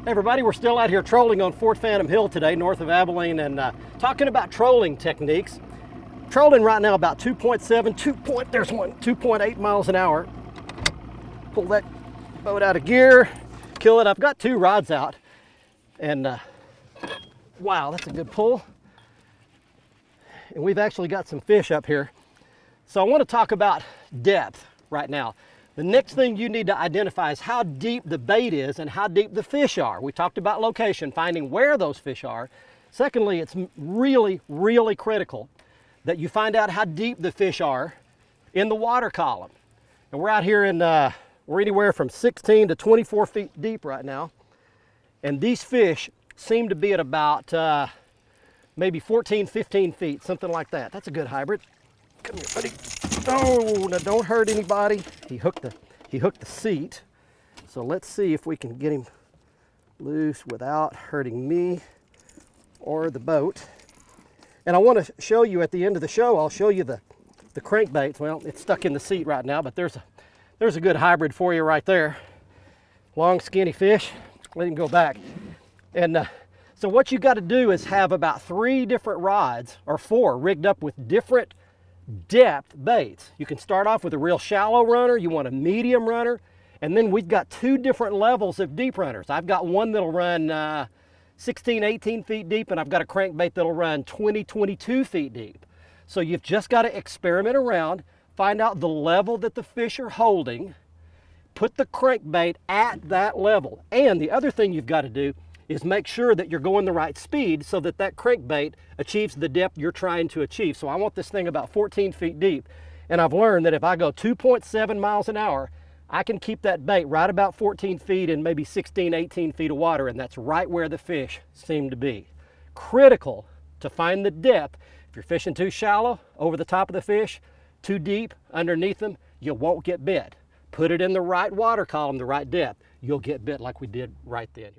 Hey everybody, we're still out here trolling on Fort Phantom Hill today, north of Abilene, and talking about trolling techniques. Trolling right now about 2.8 miles an hour. Pull that boat out of gear, kill it. I've got two rods out, and wow, that's a good pull. And we've actually got some fish up here. So I want to talk about depth right now. The next thing you need to identify is how deep the bait is and how deep the fish are. We talked about location, finding where those fish are. Secondly, it's really, really critical that you find out how deep the fish are in the water column. And we're out here in, we're anywhere from 16 to 24 feet deep right now. And these fish seem to be at about maybe 14, 15 feet, something like that. That's a good hybrid. Come here, buddy. Oh, now don't hurt anybody. He hooked the seat. So let's see if we can get him loose without hurting me or the boat. And I want to show you at the end of the show, I'll show you the crankbaits. Well, it's stuck in the seat right now, but there's a good hybrid for you right there. Long, skinny fish. Let him go back. And so what you got to do is have about 3 different rods, or 4, rigged up with different depth baits. You can start off with a real shallow runner, you want a medium runner, and then we've got 2 different levels of deep runners. I've got one that'll run 16, 18 feet deep, and I've got a crankbait that'll run 20, 22 feet deep. So you've just got to experiment around, find out the level that the fish are holding, put the crankbait at that level. And the other thing you've got to do is make sure that you're going the right speed so that that crankbait achieves the depth you're trying to achieve. So I want this thing about 14 feet deep. And I've learned that if I go 2.7 miles an hour, I can keep that bait right about 14 feet in maybe 16, 18 feet of water. And that's right where the fish seem to be. Critical to find the depth. If you're fishing too shallow, over the top of the fish, too deep, underneath them, you won't get bit. Put it in the right water column, the right depth. You'll get bit like we did right then.